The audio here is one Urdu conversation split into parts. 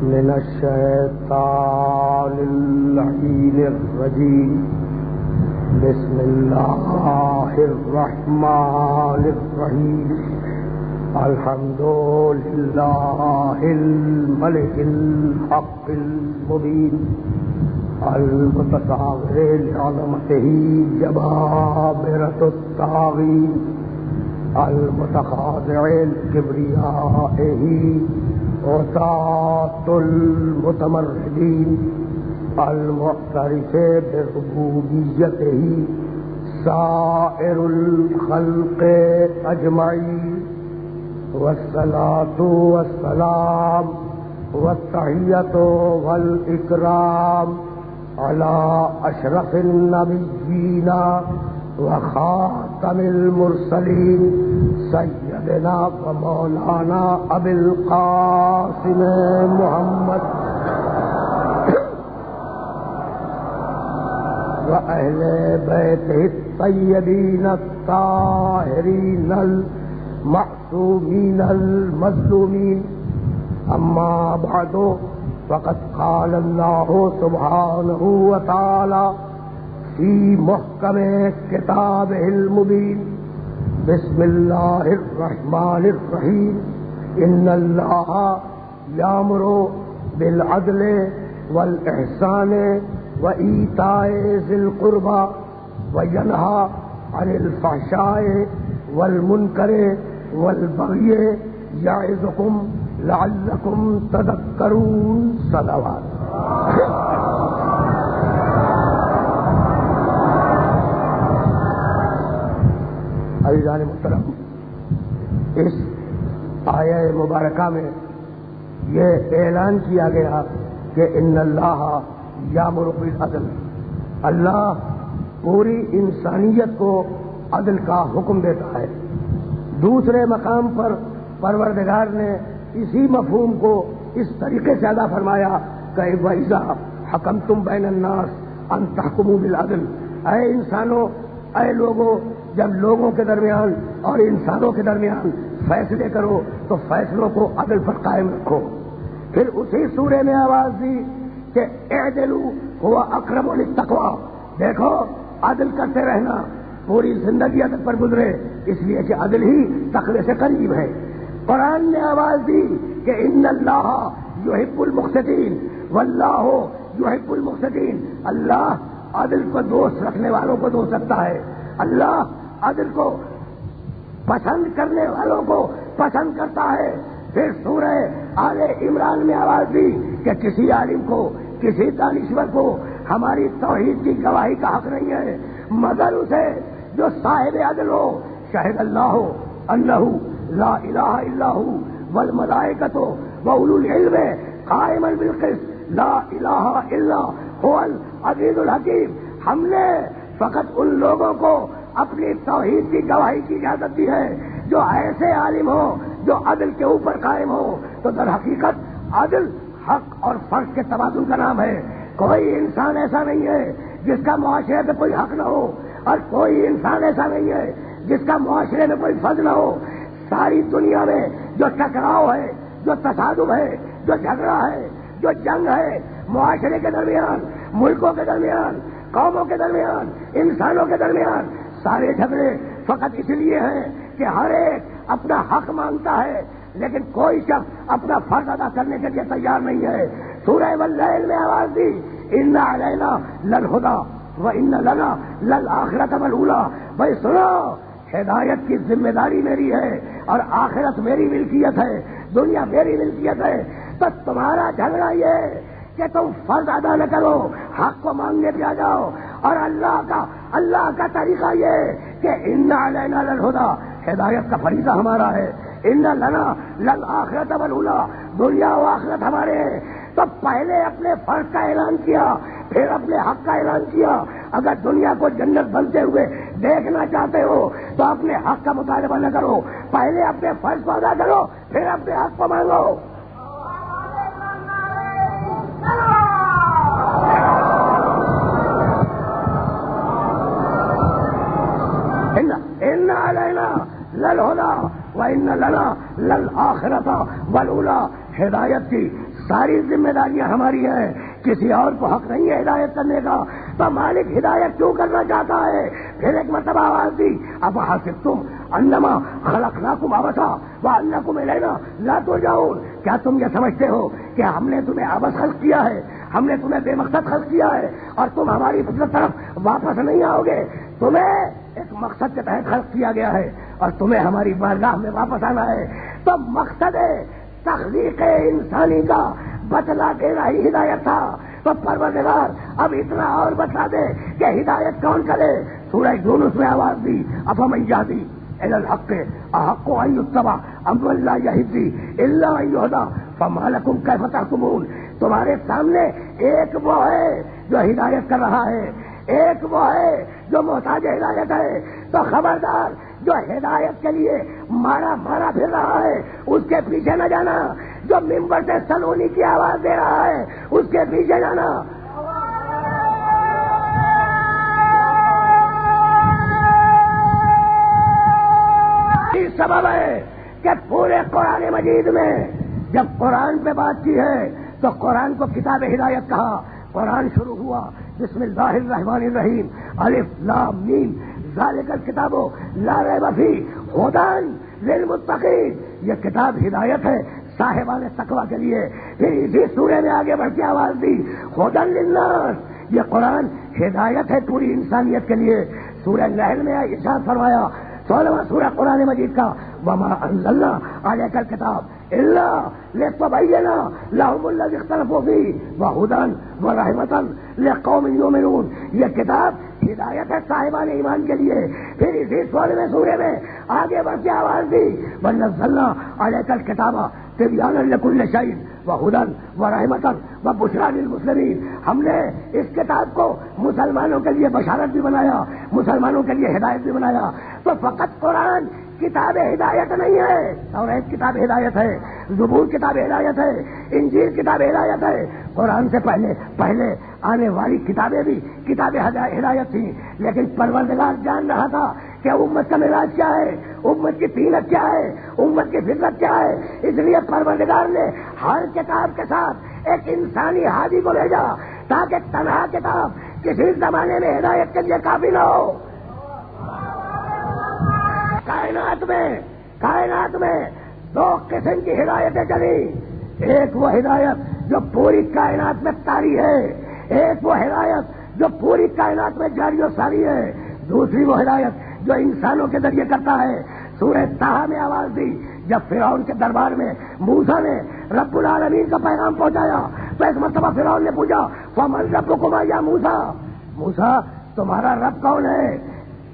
من الشیطان اللعین الرجیم بسم اللہ الرحمن الرحیم الحمد للہ الملک الحق المبین المتصاور لعظمتہ جبابرۃ الطاغین المتخاضع لکبریائہ وساط المتمردین المعترف بربوبیتہ سائر الخلق اجمعین والصلاة والسلام والتحیۃ والاکرام علی اشرف النبیین وخاتم المرسلین سیدنا و مولانا ابی القاسم محمد و اہل بیتہ الطیبین الطاہرین المعصومین المظلومین اما بعد فقد قال اللہ سبحانہ وتعالی فی محکم کتابہ المبین بسم اللہ الرحمن الرحیم ان اللہ یامر بالعدل والاحسان وایتاء ذی القربى وینہی عن الفحشاء والمنکر والبغی یعظکم لعلکم تذکرون صلوات. عزیزان محترم، اس آیہ مبارکہ میں یہ اعلان کیا گیا کہ ان اللہ یامر بالعدل، اللہ پوری انسانیت کو عدل کا حکم دیتا ہے. دوسرے مقام پر پروردگار نے اسی مفہوم کو اس طریقے سے ادا فرمایا کہ وَإِذَا حَكَمْتُمْ بَيْنَ النَّاسِ أَن تَحْكُمُوا بِالْعَدْلِ، اے انسانوں، اے لوگوں، جب لوگوں کے درمیان اور انسانوں کے درمیان فیصلے کرو تو فیصلوں کو عدل پر قائم رکھو. پھر اسی سورے میں آواز دی کہ اعدلوا هو اقرب للتقوى، دیکھو عدل کرتے رہنا، پوری زندگی عدل پر گزرے، اس لیے کہ عدل ہی تقوی سے قریب ہے. قرآن نے آواز دی کہ ان اللہ یحب المقسطین واللہ یحب المقسطین، اللہ عدل کو دوست رکھنے والوں کو دوست رکھتا ہے، اللہ عدل کو پسند کرنے والوں کو پسند کرتا ہے. پھر سورہ آل عمران میں آواز دی کہ کسی عالم کو، کسی دانشور کو ہماری توحید کی گواہی کا حق نہیں ہے مگر اسے جو صاحب عدل ہو. شہد اللہ انہ لا الہ الا ہو والملائکۃ واولو العلم قائما بالقسط لا الہ الا هو العزیز الحکیم. ہم نے فقط ان لوگوں کو اپنی توحید کی گواہی کی اجازت دی ہے جو ایسے عالم ہو جو عدل کے اوپر قائم ہو. تو در حقیقت عدل حق اور فرض کے توازن کا نام ہے. کوئی انسان ایسا نہیں ہے جس کا معاشرے میں کوئی حق نہ ہو، اور کوئی انسان ایسا نہیں ہے جس کا معاشرے میں کوئی فرض نہ ہو. ساری دنیا میں جو ٹکراؤ ہے، جو تصادم ہے، جو جھگڑا ہے، جو جنگ ہے معاشرے کے درمیان، ملکوں کے درمیان، قوموں کے درمیان، انسانوں کے درمیان، سارے جھگڑے فقط اس لیے ہیں کہ ہر ایک اپنا حق مانگتا ہے لیکن کوئی شخص اپنا فرض ادا کرنے کے لیے تیار نہیں ہے. سورہ واللیل میں آواز دی ان علینا للہدی وان لنا للآخرۃ والاولی. بھائی سنو، ہدایت کی ذمہ داری میری ہے اور آخرت میری ملکیت ہے، دنیا میری ملکیت ہے. تو تمہارا جھگڑا یہ کہ تم فرض ادا نہ کرو، حق کو مانگنے پہ آ جاؤ. اور اللہ کا طریقہ یہ کہ ان علینا للہدی، ہدایت کا فریضہ ہمارا ہے. ان لنا للآخرۃ والاولی، دنیا و آخرت ہمارے ہیں. تو پہلے اپنے فرض کا اعلان کیا، پھر اپنے حق کا اعلان کیا. اگر دنیا کو جنت بنتے ہوئے دیکھنا چاہتے ہو تو اپنے حق کا مطالبہ نہ کرو، پہلے اپنے فرض کو ادا کرو، پھر اپنے حق کو مانگو. ان علینا للہدی وان لنا للآخرۃ والاولی، ہدایت کی ساری ذمہ داریاں ہماری ہیں، کسی اور کو حق نہیں ہے ہدایت کرنے کا، تو مالک ہدایت کیوں کرنا چاہتا ہے؟ پھر ایک مرتبہ آواز دی، افحسبتم انما خلقناکم عبثا وانکم الینا لا ترجعون، کیا تم یہ سمجھتے ہو کہ ہم نے تمہیں عبث خلق کیا ہے، ہم نے تمہیں بے مقصد خلق کیا ہے اور تم ہماری طرف واپس نہیں آؤ گے؟ تمہیں ایک مقصد کے تحت خلق کیا گیا ہے اور تمہیں ہماری بارگاہ میں واپس آنا ہے۔ تو مقصد تخلیق انسانی کا بتلا دینا ہی ہدایت تھا، تو پروردگار اب اتنا اور بتلا دے کہ ہدایت کون کرے۔ سورہ یونس میں آواز دی، افمن یہدی الی الحق احق ان یتبع ام من لا یہدی الا ان یہدی فما لکم کیف تحکمون۔ تمہارے سامنے ایک وہ ہے جو ہدایت کر رہا ہے، ایک وہ ہے جو محتاج ہدایت ہے، تو خبردار جو ہدایت کے لیے مارا پھر رہا ہے اس کے پیچھے نہ جانا، جو ممبر سے سلونی کی آواز دے رہا ہے اس کے پیچھے جانا۔ یہ سبب ہے کہ پورے قرآن مجید میں جب قرآن پہ بات کی ہے تو قرآن کو کتاب ہدایت کہا۔ قرآن شروع ہوا بسم اللہ الرحمن الرحیم، الف لام میم ذالک الکتاب لا ریب فیہ ھدی للمتقین، یہ کتاب ہدایت ہے صاحبان تقوی کے لیے۔ پھر اسی سورے میں آگے بڑھ کے آواز دی ھدی للناس، یہ قرآن ہدایت ہے پوری انسانیت کے لیے۔ سورہ نحل میں ارشاد فرمایا 16واں سورہ قرآن مجید کا، وما انزلنا علیک الکتاب الا لتبین لهم الذی اختلفوا فیہ وہدی ورحمۃ لقوم یؤمنون، یہ کتاب ہدایت ہے صاحبان ایمان کے لیے۔ پھر اسی 16ویں سورے میں آگے بڑھ کے آواز دی ونزلنا علیک الکتاب تبیانا لکل شیء وہدی ورحمۃ وبشریٰ للمسلمین، ہم نے اس کتاب کو مسلمانوں کے لیے بشارت بھی بنایا، مسلمانوں کے لیے ہدایت بھی بنایا۔ تو فقط قرآن کتاب ہدایت نہیں ہے، توریت کتاب ہدایت ہے، زبور کتاب ہدایت ہے، انجیل کتاب ہدایت ہے۔ قرآن سے پہلے آنے والی کتابیں بھی کتاب ہدایت تھیں، لیکن پروردگار جان رہا تھا کہ امت کا مزاج کیا ہے، امت کی طینت کیا ہے، امت کی فطرت کیا ہے، اس لیے پروردگار نے ہر کتاب کے ساتھ ایک انسانی ہادی کو بھیجا تاکہ تنہا کتاب کسی زمانے میں ہدایت کے لیے کافی نہ ہو۔ کائنات میں دو قسم کی ہدایتیں چلی، ایک وہ ہدایت جو پوری کائنات میں طاری ہے، ایک وہ ہدایت جو پوری کائنات میں جاری و ساری ہے، دوسری وہ ہدایت جو انسانوں کے ذریعے کرتا ہے۔ سورہ طٰہٰ میں آواز دی جب فرعون کے دربار میں موسیٰ نے رب العالمین کا پیغام پہنچایا تو ایک مرتبہ فرعون نے پوچھا فمن ربکما یا موسیٰ، موسیٰ تمہارا رب کون ہے؟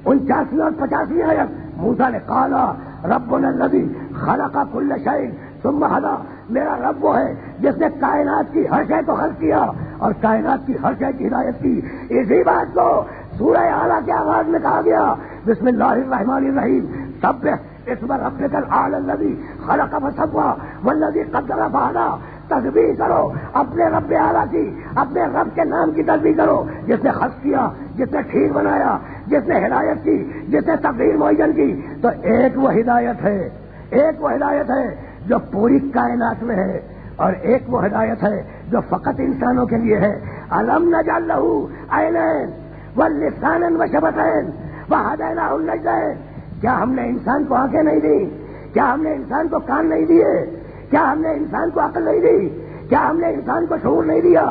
49 اور 85 آیت موسیٰ نے کہا ربنا الذی خلق کل شیء ثم ہدی، میرا رب وہ ہے جس نے کائنات کی ہر شے کو خلق کیا اور کائنات کی ہر شے کی ہدایت کی۔ اسی بات کو سورہ اعلیٰ کے آغاز میں کہا گیا بسم اللہ الرحمن الرحیم سبح اسم ربک الاعلی الذی خلق فسوی والذی قدر فہدی، تسبیح کرو اپنے رب اعلیٰ کی، اپنے رب کے نام کی تسبیح کرو جس نے خلق کیا، جس نے ٹھیک بنایا، جس نے ہدایت کی، جس نے تقدیر معین کی۔ تو ایک وہ ہدایت ہے جو پوری کائنات میں ہے اور ایک وہ ہدایت ہے جو فقط انسانوں کے لیے ہے۔ الم نجعل لہ عینین ولسانا وشفتین وہدیناہ النجدین، کیا ہم نے انسان کو آنکھیں نہیں دی؟ کیا ہم نے انسان کو کان نہیں دیے؟ کیا ہم نے انسان کو عقل نہیں دی؟ کیا ہم نے انسان کو شعور نہیں دیا؟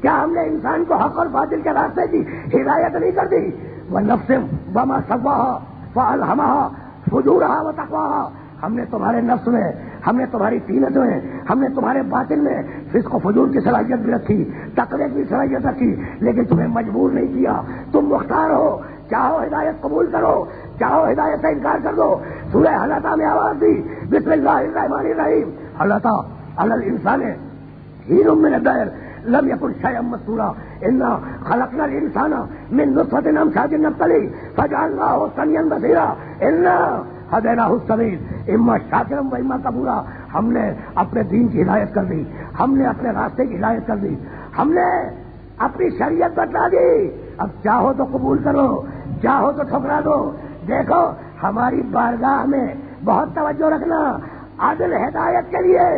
کیا ہم نے انسان کو حق اور باطل کے راستے کی ہدایت نہیں کر دی؟ وَنَفْسٍ وَمَا سَوَّاهَا فَأَلْهَمَهَا فُجُورَهَا وَتَقْوَاهَا، ہم نے تمہارے نفس میں، ہم نے تمہاری طینت میں، ہم نے تمہارے باطن میں فسق و فجور کی صلاحیت بھی رکھی، تقوی کی صلاحیت رکھی، لیکن تمہیں مجبور نہیں کیا، تم مختار ہو، چاہو ہدایت قبول کرو، چاہو ہدایت سے انکار کر دو۔ سورہ حلقہ میں آواز دی بسم اللہ الرحمن الرحیم حلقہ علی الانسان حین من الدہر لم یکن شیئا مذکورا انا خلقنا الانسان من نطفۃ امشاج نبتلیہ فجعلناہ سمیعا بصیرا انا ہدیناہ السبیل اما شاکرا و اما کفورا، ہم نے اپنے دین کی ہدایت کر دی، ہم نے اپنے راستے کی ہدایت کر دی، ہم نے اپنی شریعت بتلا دی، اب چاہو تو قبول کرو، چاہو تو ٹھکرا دو۔ دیکھو ہماری بارگاہ میں بہت توجہ رکھنا، عدل ہدایت کے لیے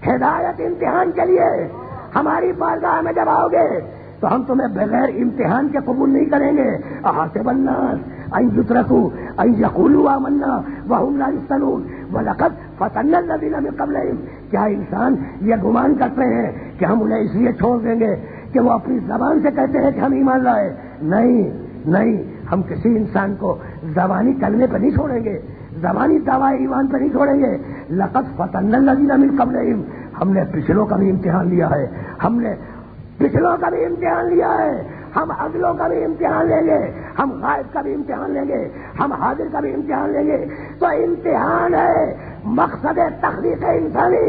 ہدایت امتحان کے لیے ہماری بارگاہ میں جب آؤ گے تو ہم تمہیں بغیر امتحان کے قبول نہیں کریں گے. احسب الناس ان یترکوا ان یقولوا آمنا وهم لا یفتنون ولقد فتنا الذین من قبلہم. کیا انسان یہ گمان کرتے ہیں کہ ہم انہیں اس لیے چھوڑ دیں گے کہ وہ اپنی زبان سے کہتے ہیں کہ ہم ایمان لائے؟ نہیں، ہم کسی انسان کو زبانی کلمے پہ نہیں چھوڑیں گے، زبانی دعوی ایمان پہ نہیں چھوڑیں گے. لقد فتنا الذین من قبلہم. ہم نے پچھلوں کا بھی امتحان لیا ہے، ہم نے پچھلوں کا بھی امتحان لیا ہے، ہم اگلوں کا بھی امتحان لیں گے، ہم غائب کا بھی امتحان لیں گے، ہم حاضر کا بھی امتحان لیں گے. تو امتحان ہے مقصد تخلیق انسانی.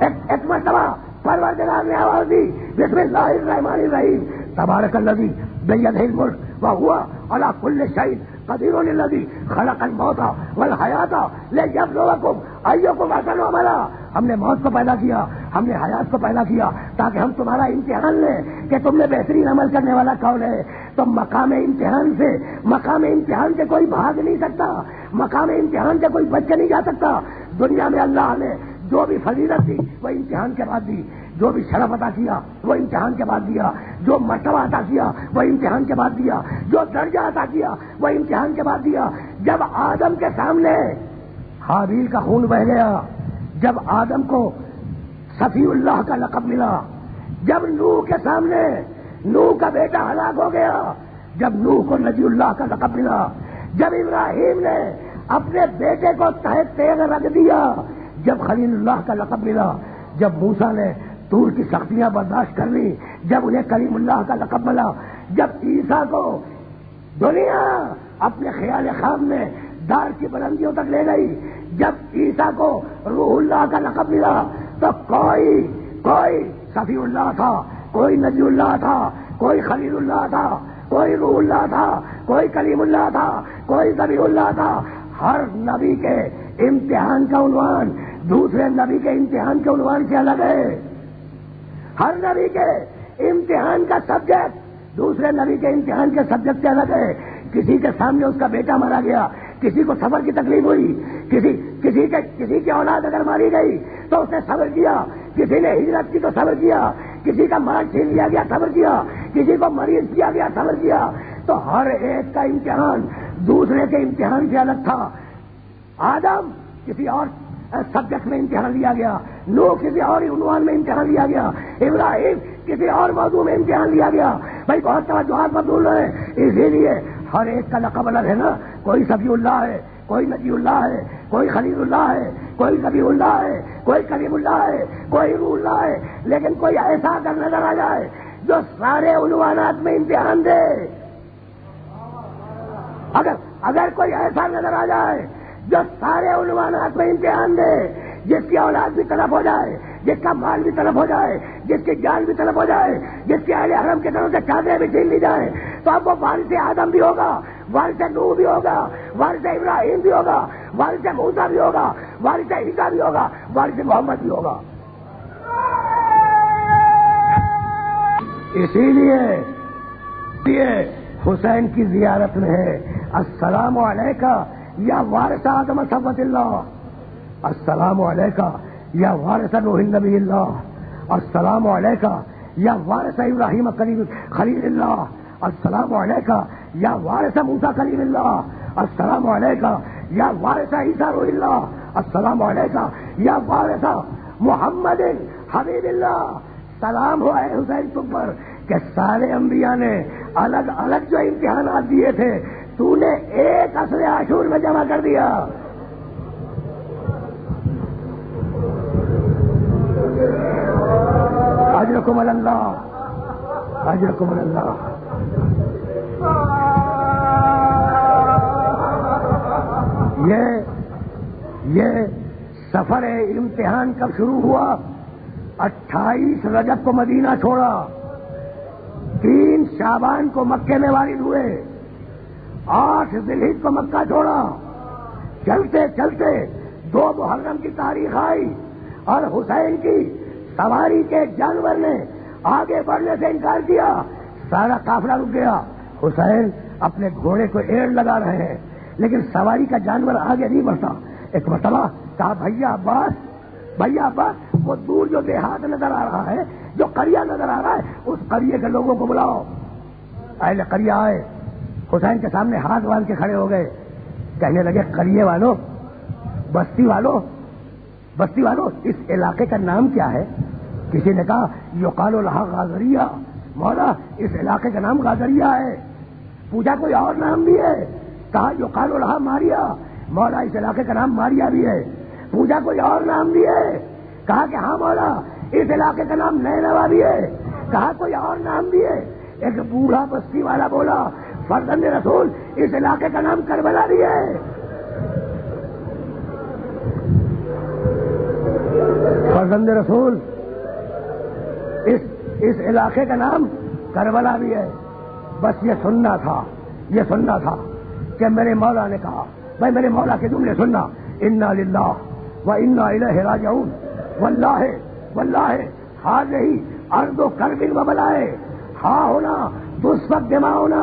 ایک مرتبہ پروردگار نے آواز دی بسم اللہ الرحمن الرحیم تبارک الذی بیدہ الملک وہو علی کل شیء قدیر الذی خلق الموت والحیات لیبلوکم ایکم احسن عملا. ہم نے موت کو پیدا کیا، ہم نے حیات کو پیدا کیا تاکہ ہم تمہارا امتحان لیں کہ تم میں بہترین عمل کرنے والا کون ہے. تو مقام امتحان سے کوئی بھاگ نہیں سکتا، مقام امتحان سے کوئی بچ کے نہیں جا سکتا. دنیا میں اللہ نے جو بھی فضیلت دی وہ امتحان کے بعد دی، جو بھی شرف عطا کیا وہ امتحان کے بعد دیا، جو مرتبہ عطا کیا وہ امتحان کے بعد دیا، جو درجہ عطا کیا وہ امتحان کے بعد دیا. جب آدم کے سامنے حابیل کا خون بہہ گیا، جب آدم کو صفی اللہ کا لقب ملا، جب نوح کے سامنے نوح کا بیٹا ہلاک ہو گیا، جب نوح کو نجی اللہ کا لقب ملا، جب ابراہیم نے اپنے بیٹے کو تحت تیغ رکھ دیا، جب خلیل اللہ کا لقب ملا، جب موسیٰ نے طور کی سختیاں برداشت کر لی، جب انہیں کلیم اللہ کا لقب ملا، جب عیسیٰ کو دنیا اپنے خیال خواب میں دار کی بلندیوں تک لے گئی، جب عیسیٰ کو روح اللہ کا لقب ملا، تو کوئی صفی اللہ تھا، کوئی نجی اللہ تھا، کوئی خلیل اللہ تھا، کوئی روح اللہ تھا، کوئی کلیم اللہ تھا، کوئی ذبیح اللہ تھا. ہر نبی کے امتحان کا عنوان دوسرے نبی کے امتحان کے عنوان سے الگ ہے. ہر نبی کے امتحان کا سبجیکٹ دوسرے نبی کے امتحان کے سبجیکٹ سے الگ ہے. کسی کے سامنے اس کا بیٹا مارا گیا، کسی کو صبر کی تکلیف ہوئی، کسی کی اولاد اگر ماری گئی تو اس نے صبر کیا، کسی نے ہجرت کی تو صبر کیا، کسی کا مال چھین لیا گیا صبر کیا، کسی کو مریض کیا گیا صبر کیا. تو ہر ایک کا امتحان دوسرے کے امتحان سے الگ تھا. آدم کسی اور سبجیکٹ میں امتحان لیا گیا، نوح کسی اور عنوان میں امتحان لیا گیا، ابراہیم کسی اور موضوع میں امتحان لیا گیا. بھائی بہت توجہات مبذول رہے، اسی لیے ہر ایک کا لقب الگ ہے نا. کوئی صفی اللہ ہے، کوئی نجی اللہ ہے، کوئی خلیل اللہ ہے، کوئی ذبیح اللہ ہے، کوئی کلیم اللہ ہے، کوئی روح اللہ ہے. لیکن کوئی ایسا اگر نظر آ جائے جو سارے عنوانات میں امتحان دے، اگر کوئی ایسا نظر آ جائے جو سارے عنوانات میں امتحان دے، جس کی اولاد بھی طلب ہو جائے، جس کا مال بھی طلب ہو جائے، جس کی جان بھی طلب ہو جائے، جس کے اہل حرم کی طرف سے چادریں بھی چھین لی جائیں، تو اب وہ وارث آدم بھی ہوگا، وارث نوح بھی ہوگا، وارث ابراہیم بھی ہوگا، وارث موسیٰ بھی ہوگا، وارث عیسیٰ بھی ہوگا، وارث محمد بھی ہوگا. اسی لیے حسین کی زیارت میں ہے السلام علیکہ یا وارث آدم صفوت اللہ، السلام علیکہ یا وارث نوح نبی اللہ، السلام علیکہ یا وارث ابراہیم خلیل اللہ، السلام علیکہ یا وارث موسیٰ کلیم اللہ، السلام علیکہ یا وارث عیسیٰ روح اللہ، السلام علیکہ یا وارث محمد حبیب اللہ. سلام ہو اے حسین تم پر کہ سارے انبیاء نے الگ الگ جو امتحانات دیے تھے تو نے ایک عصر عاشور میں جمع کر دیا. اجرکم اللہ، اجرکم اللہ. یہ سفر امتحان کب شروع ہوا؟ 28 رجب کو مدینہ چھوڑا، 3 شعبان کو مکے میں وارد ہوئے، 8 ذی الحجہ کو مکہ چھوڑا. چلتے چلتے 2 محرم کی تاریخ آئی اور حسین کی سواری کے جانور نے آگے بڑھنے سے انکار کیا، سارا قافلہ رک گیا. حسین اپنے گھوڑے کو ایڑ لگا رہے ہیں لیکن سواری کا جانور آگے نہیں بڑھتا. ایک مرتبہ کہا بھیا عباس وہ دور جو دیہات نظر آ رہا ہے، جو قریہ نظر آ رہا ہے، اس قریے کے لوگوں کو بلاؤ۔ اہل قریہ آئے، حسین کے سامنے ہاتھ باندھ کے کھڑے ہو گئے، کہنے لگے قریے والوں، بستی والوں، اس علاقے کا نام کیا ہے؟ کسی نے کہا یقال لہا غازریہ، مولا اس علاقے کا نام غازریہ ہے۔ پوچھا کوئی اور نام بھی ہے؟ کہا یقال لہا ماریا، مولا اس علاقے کا نام ماریا بھی ہے۔ پوچھا کوئی اور نام بھی ہے؟ کہا کہ ہاں مولا اس علاقے کا نام نینوا بھی ہے۔ کہا کوئی اور نام بھی ہے؟ ایک بوڑھا بستی والا بولا فرزند رسول اس علاقے کا نام کربلا بھی ہے۔ فرزند رسول اس علاقے کا نام کربلا بھی ہے۔ بس یہ سننا تھا کہ میرے مولا نے کہا، بھائی میرے مولا کے جملے سننا، انا للہ و انا الیہ راجعون، واللہ ہذہ ارض کرب و بلائے، ہاں ہونا تسفک دماؤنا،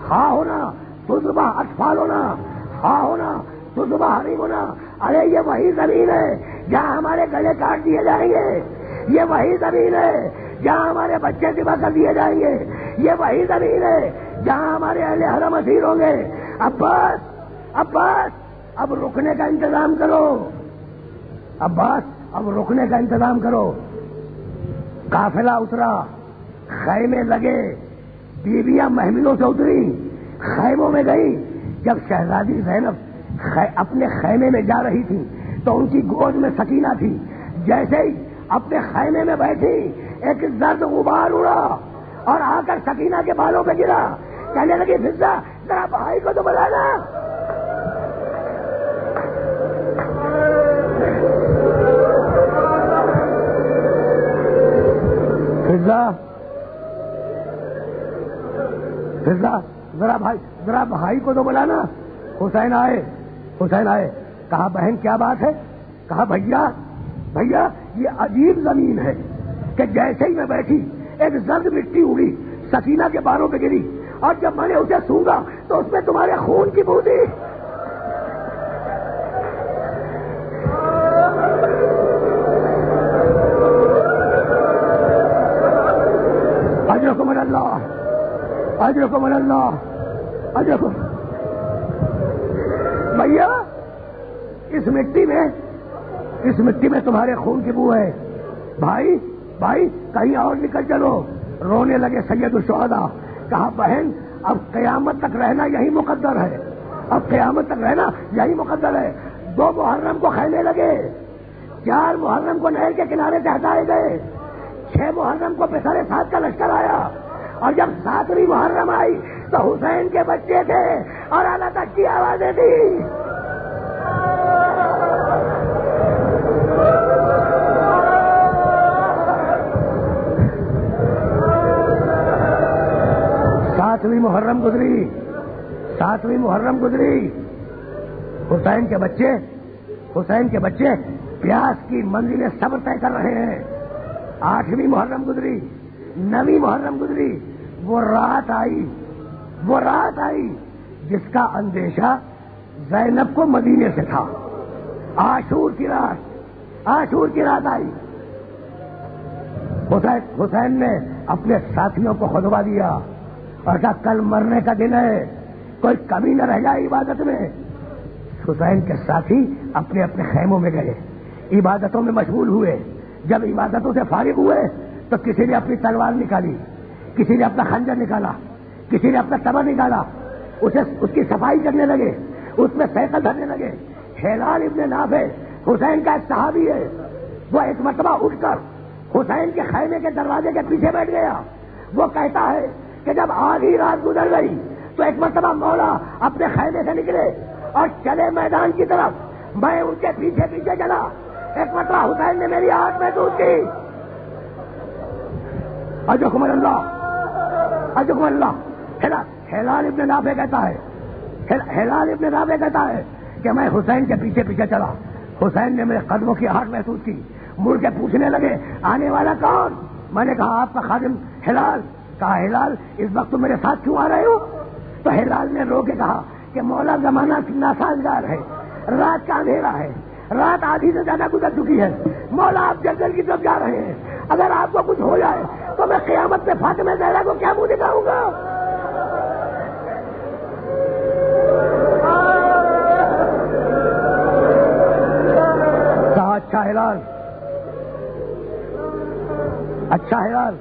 ہاں ہونا تذبح اطفالنا، ہاں ہونا تذبح حریمنا۔ ارے یہ وہی زمین ہے جہاں ہمارے گلے کاٹ دیے جائیں گے، یہ وہی زمین ہے جہاں ہمارے بچے ذبح کر دیے جائیں گے، یہ وہی زمین ہے جہاں ہمارے اہل حرم اسیر ہوں گے۔ عباس اب رکنے کا انتظام کرو، عباس اب رکنے کا انتظام کرو۔ قافلہ اترا، خیمے لگے، بیویاں محملوں سے اتری، خیموں میں گئی۔ جب شہزادی زینب اپنے خیمے میں جا رہی تھی تو ان کی گود میں سکینہ تھی۔ جیسے ہی اپنے خیمے میں بیٹھی ایک زرد غبار اڑا اور آ کر سکینہ کے بالوں پہ گرا، کہنے لگی فضہ ذرا بھائی کو تو بلانا۔ فضہ ذرا بھائی کو تو بلانا۔ حسین آئے، کہا بہن کیا بات ہے؟ کہا بھیا یہ عجیب زمین ہے کہ جیسے ہی میں بیٹھی ایک زرد مٹی اڑی، سکینہ کے بالوں پہ گری، اور جب میں نے اسے سونگا تو اس میں تمہارے خون کی بو تھی۔ اجرکم اللہ بھیا اس مٹی میں تمہارے خون کی بو ہے۔ بھائی کہیں اور نکل چلو۔ رونے لگے سید الشہداء۔ کہا بہن اب قیامت تک رہنا یہی مقدر ہے، اب قیامت تک رہنا یہی مقدر ہے۔ 2 محرم کو خیمے لگے، 4 محرم کو نہر کے کنارے سے ہٹائے گئے، 6 محرم کو پسر سعد کا لشکر آیا، اور جب 7ویں محرم آئی تو حسین کے بچے تھے اور اعلیٰ تک کی آوازیں تھی۔ ساتویں محرم گزری، حسین کے بچے پیاس کی منزل صبر طے کر رہے ہیں۔ 8ویں محرم گزری، 9ویں محرم گزری، وہ رات آئی جس کا اندیشہ زینب کو مدینے سے تھا۔ عاشور کی رات آئی۔ حسین نے اپنے ساتھیوں کو خطبہ دیا اور کہا کل مرنے کا دن ہے، کوئی کمی نہ رہ جائے عبادت میں۔ حسین کے ساتھی اپنے اپنے خیموں میں گئے، عبادتوں میں مشغول ہوئے۔ جب عبادتوں سے فارغ ہوئے تو کسی نے اپنی تلوار نکالی، کسی نے اپنا خنجر نکالا، کسی نے اپنا تبر نکالا، اس کی صفائی کرنے لگے، اس میں سیکل دھرنے لگے۔ ہلال ابن نافع حسین کا ایک صحابی ہے، وہ ایک مرتبہ اٹھ کر حسین کے خیمے کے دروازے کے پیچھے بیٹھ گیا۔ وہ کہتا ہے کہ جب آدھی رات گزر گئی تو ایک مرتبہ مولا اپنے خیمے سے نکلے اور چلے میدان کی طرف، میں ان کے پیچھے پیچھے چلا۔ ایک مرتبہ حسین نے میری آنکھ محسوس کی۔ اجرکم اللہ۔ ہلال ابن نافع کہتا ہے کہ میں حسین کے پیچھے پیچھے چلا، حسین نے میرے قدموں کی آہٹ محسوس کی، مڑ کے پوچھنے لگے آنے والا کون؟ میں نے کہا آپ کا خادم ہلال۔ کہا ہلال اس وقت تم میرے ساتھ کیوں آ رہے ہو؟ تو ہلال نے رو کے کہا کہ مولا زمانہ ناسازگار ہے، رات کا اندھیرا ہے، رات آدھی سے زیادہ گزر چکی ہے، مولا آپ جنگل کی طرف جا رہے ہیں، اگر آپ کو کچھ ہو جائے تو میں قیامت میں فاطمہ زہرا کو کیا منہ دکھاؤں گا؟ کہا اچھا ہلال، اچھا ہلال،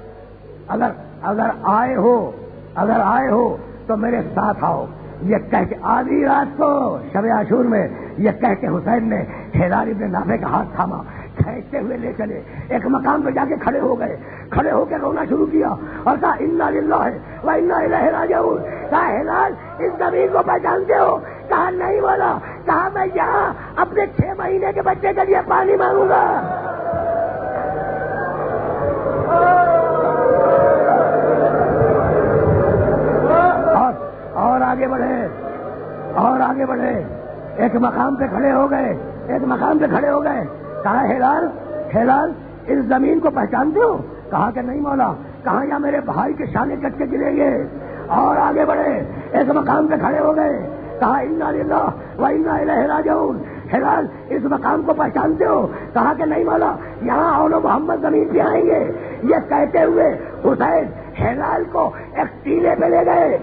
اگر آئے ہو تو میرے ساتھ آؤ، یہ کہہ کے آدھی رات کو شب عاشور میں یہ کہہ کے حسین نے ہلال ابن نافع کا ہاتھ تھاما، کھینچتے ہوئے لے چلے، ایک مقام پہ جا کے کھڑے ہو گئے، کھڑے ہو کے رونا شروع کیا اور کہا انا للہ و انا الیہ راجعون۔ کہا ہلال اس زمین کو پہچانتے ہو؟ کہا نہیں مولا۔ کہا میں یہاں اپنے 6 مہینے کے بچے کے لیے پانی مانگوں گا۔ اور آگے بڑھے ایک مقام پہ کھڑے ہو گئے، کہا ہلال اس زمین کو پہچانتے ہو؟ کہا کہ نہیں مولا۔ کہا یا میرے بھائی کے شانے کٹ کے گریں گے۔ اور آگے بڑھے ایک مقام پہ کھڑے ہو گئے، کہا انا للہ و انا الیہ راجعون۔ ہلال اس مقام کو پہچانتے ہو؟ کہا کہ نہیں مولا، یہاں اول محمد زمین پہ آئیں گے۔ یہ کہتے ہوئے حسین ہلال کو ایک ٹیلے پہ لے گئے۔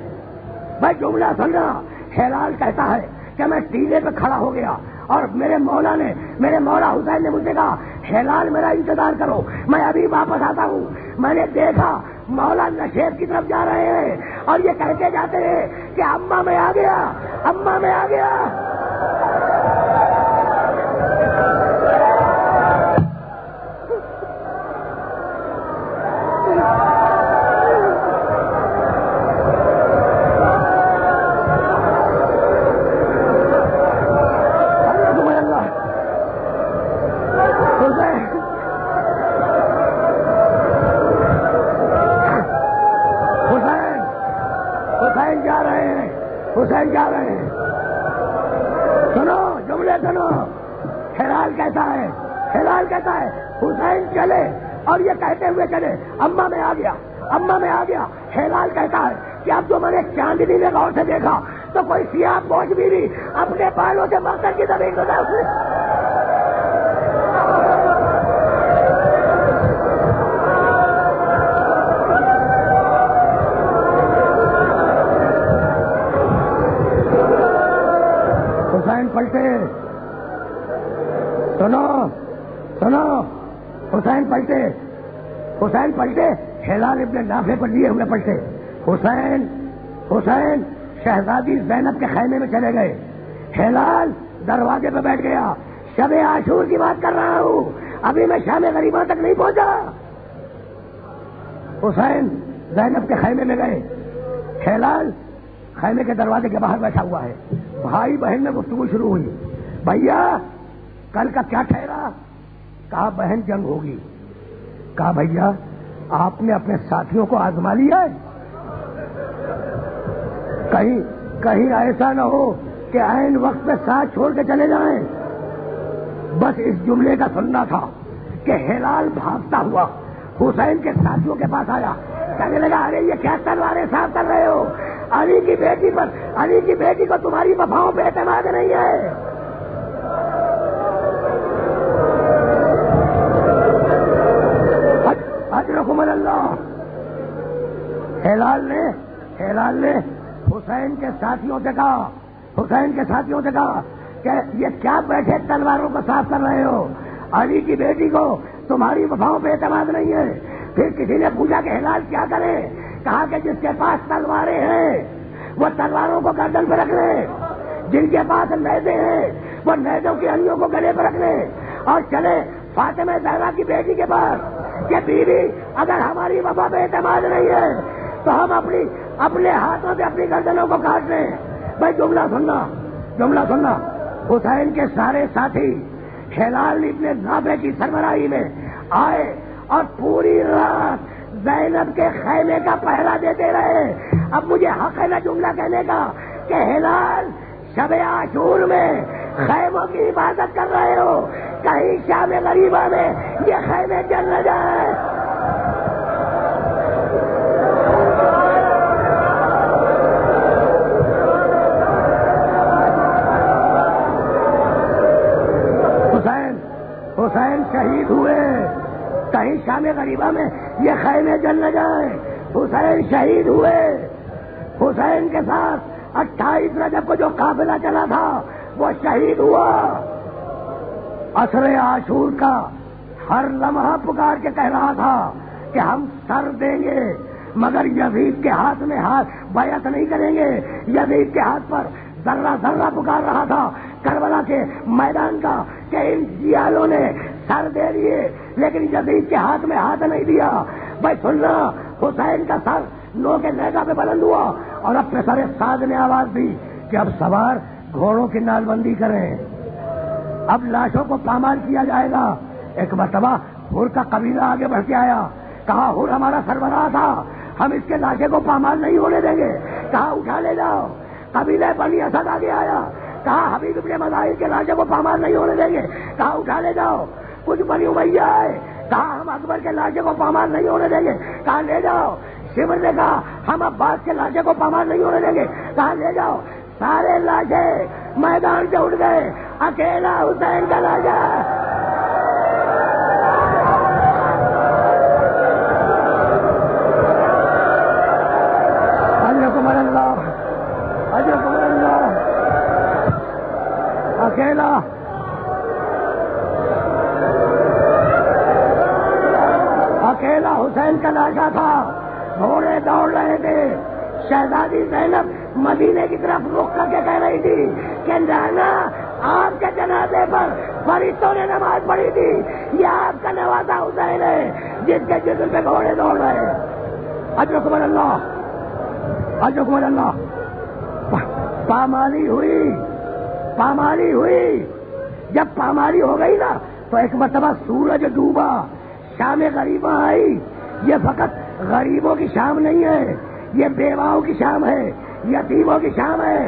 میں جملہ سمجھا، ہلال کہتا ہے کہ میں ٹیلے پہ کھڑا ہو گیا اور میرے مولا حسین نے مجھ سے کہا ہلال میرا انتظار کرو، میں ابھی واپس آتا ہوں۔ میں نے دیکھا مولا نشیب کی طرف جا رہے ہیں اور یہ کہتے جاتے ہیں کہ اماں میں آ گیا، اماں میں آ گیا۔ حسین جا رہے ہیں، سنو جملے سنو۔ ہلال کہتا ہے حسین چلے اور یہ کہتے ہوئے چلے اماں میں آ گیا، اماں میں آ گیا۔ ہلال کہتا ہے کہ اب جو میں نے چاندنی میں غور سے دیکھا تو کوئی سیاہ پوچھ بھی نہیں اپنے بالوں سے مقصد کی زمین کو پلٹے، سنو حسین پلٹے، ہلال ابن نافع پر لیے ہوئے پلٹے۔ حسین شہزادی زینب کے خیمے میں چلے گئے، ہلال دروازے پہ بیٹھ گیا۔ شب عاشور کی بات کر رہا ہوں، ابھی میں شام غریبہ تک نہیں پہنچا۔ حسین زینب کے خیمے میں گئے، ہلال خیمے کے دروازے کے باہر بیٹھا ہوا ہے۔ بھائی بہن میں گفتگو شروع ہوئی، بھیا کل کا کیا ٹھہرا؟ کہا بہن جنگ ہوگی۔ کہا بھیا آپ نے اپنے ساتھیوں کو آزما لیا ہے؟ کہیں ایسا نہ ہو کہ عین وقت پہ ساتھ چھوڑ کے چلے جائیں۔ بس اس جملے کا سننا تھا کہ ہلال بھاگتا ہوا حسین کے ساتھیوں کے پاس آیا، کہنے لگا ارے یہ کیا تلواریں صاف کر رہے ہو؟ علی کی بیٹی کو تمہاری وفاؤں پہ اعتماد نہیں ہے۔ اجرکم اللہ۔ ہلال نے حسین کے ساتھیوں سے کہا کہ یہ کیا بیٹھے تلواروں کو صاف کر رہے ہو؟ علی کی بیٹی کو تمہاری وفاؤں پہ اعتماد نہیں ہے۔ پھر کسی نے پوچھا کہ ہلال کیا کرے؟ کہا کہ جس کے پاس تلواریں ہیں وہ تلواروں کو گردن پہ رکھ لے، جن کے پاس نیزے ہیں وہ نیزوں کی ہنیوں کو گلے پہ رکھ لے اور چلے فاطمہ زہرا کی بیٹی کے پاس کہ بیوی اگر ہماری وفا پہ اعتماد نہیں ہے تو ہم اپنے ہاتھوں سے اپنی گردنوں کو کاٹ لیں۔ بھائی جملہ سننا۔ حسین کے سارے ساتھی ہلال ابن نافع کی سربراہی میں آئے اور پوری رات زینب کے خیمے کا پہرا دیتے رہے۔ اب مجھے حق ہے نا جملہ کہنے کا کہ ہلال شب عاشور میں خیموں کی حفاظت کر رہے ہو، کہیں شام غریبہ میں یہ خیمے جل نہ جائیں۔ شام غریبہ میں یہ خیمے جل نہ جائیں. حسین شہید ہوئے. حسین کے ساتھ 28 رجب کو جو قافلہ چلا تھا وہ شہید ہوا. عصر عاشور کا ہر لمحہ پکار کے کہہ رہا تھا کہ ہم سر دیں گے مگر یزید کے ہاتھ میں ہاتھ بیعت نہیں کریں گے. یزید کے ہاتھ پر ذرہ ذرہ پکار رہا تھا کربلا کے میدان کا کہ ان جیالوں نے سر دے دیے لیکن یزید کے ہاتھ میں ہاتھ نہیں دیا. بھائی سننا، حسین کا سر نو کے نیزہ پہ بلند ہوا اور اپنے سر ساز نے آواز دی کہ اب سوار گھوڑوں کی نال بندی کریں، اب لاشوں کو پامال کیا جائے گا. ایک مرتبہ ہر کا قبیلہ آگے بڑھ کے آیا، کہا ہر ہمارا سربراہ تھا، ہم اس کے لاشے کو پامال نہیں ہونے دیں گے. کہا اٹھا لے جاؤ. قبیلہ بنی اسد آگے آیا، کہا حبیب ابن مظاہر کے لاشے کو پامال نہیں ہونے دیں گے. کہا اٹھا لے جاؤ. کچھ بنی امیہ آئے، کہا ہم اکبر کے لاشے کو پامال نہیں ہونے دیں گے. کہا لے جاؤ. شمر نے کہا ہم عباس کے لاشے کو پامال نہیں ہونے دیں گے. کہا لے جاؤ. سارے لاشے میدان سے اٹھ گئے، اکیلا حسین کا لاشا. اجرکم اللہ، اجرکم اللہ. اکیلا اکیلا حسین کا لاشا تھا. گھوڑے دوڑ رہے تھے. شہزادی زینب مدینے کی طرف رخ کر کے کہہ رہی تھی کہ نانا آپ کے جنازے پر فرشتوں نے نماز پڑھی تھی، یہ آپ کا نوازا حسین ہے جس کے جسم پہ گھوڑے دوڑ رہے. اجرکم اللہ، اجرکم اللہ. پامالی ہوئی، پامالی ہوئی. جب پامالی ہو گئی نا تو ایک مرتبہ سورج ڈوبا، شام غریبہ آئی. یہ فقط غریبوں کی شام نہیں ہے، یہ بیواؤں کی شام ہے، یتیموں کی شام ہے،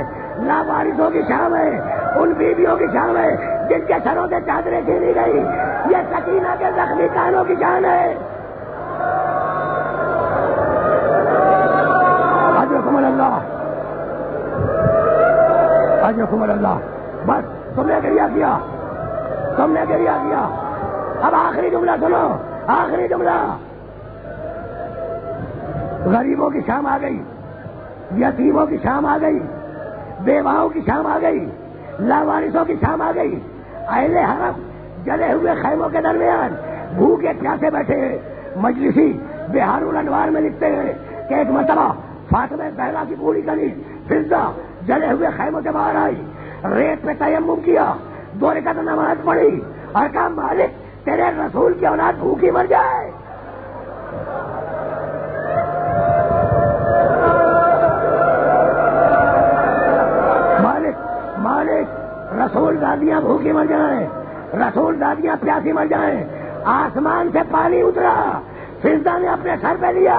لاوارثوں کی شام ہے، ان بیویوں کی شام ہے جن کے سروں سے چادریں چھینی گئی. یہ سکینہ کے زخمی کانوں کی شان ہے. اجرکم اللہ، اجرکم اللہ. بس تم نے گریہ کیا، تم نے گریہ کیا. اب آخری جملہ سنو، آخری جملہ. غریبوں کی شام آ گئی، یتیموں کی شام آ گئی، بیواؤں کی شام آ گئی، لاوارثوں کی شام آ گئی. اہل حرم جلے ہوئے خیموں کے درمیان بھوکے پیاسے بیٹھے. مجلسی بہار الانوار میں لکھتے ہیں کہ ایک مرتبہ فاطمہ زہرا کی پوری گلی فضہ جلے ہوئے خیموں سے باہر آئی، ریت پہ تیمم کیا، 2 رکعت نماز پڑھی اور کہا مالک تیرے رسول کی اولاد بھوکی مر جائے. رسول دادیاں بھوکی مر جائیں، رسول دادیاں پیاسی مر جائیں. آسمان سے پانی اترا، فضہ نے اپنے سر پہ لیا،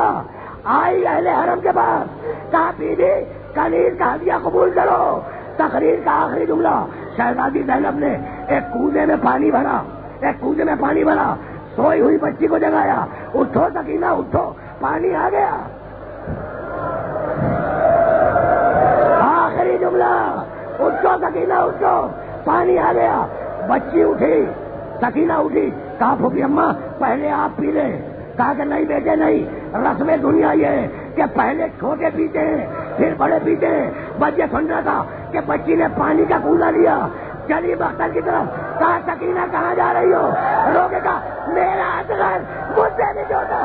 آئی اہل حرم کے پاس، کہا بیوی کنیر کا ہدیہ قبول کرو. تقریر کا آخری جملہ، شہزادی زینب نے ایک کوزے میں پانی بھرا، ایک کوزے میں پانی بھرا، سوئی ہوئی بچی کو جگایا، اٹھو سکینہ اٹھو، پانی آ گیا. آخری جملہ، اٹھو سکینہ اٹھو، پانی آ گیا. بچی اٹھی، سکینہ اٹھی، کہا پھوپھی اماں پہلے آپ پی لیں. کہا کہ نہیں بیٹے نہیں، رسم دنیا یہ ہے کہ پہلے چھوٹے پیتے ہیں پھر بڑے پیتے ہیں. بس یہ سننا تھا کہ بچی نے پانی کا کوزہ لیا، چلی بختر کی طرف. کہا سکینہ کہاں جا رہی ہو؟ روکے کہا میرا اصغر مجھ سے نہیں چھوٹا.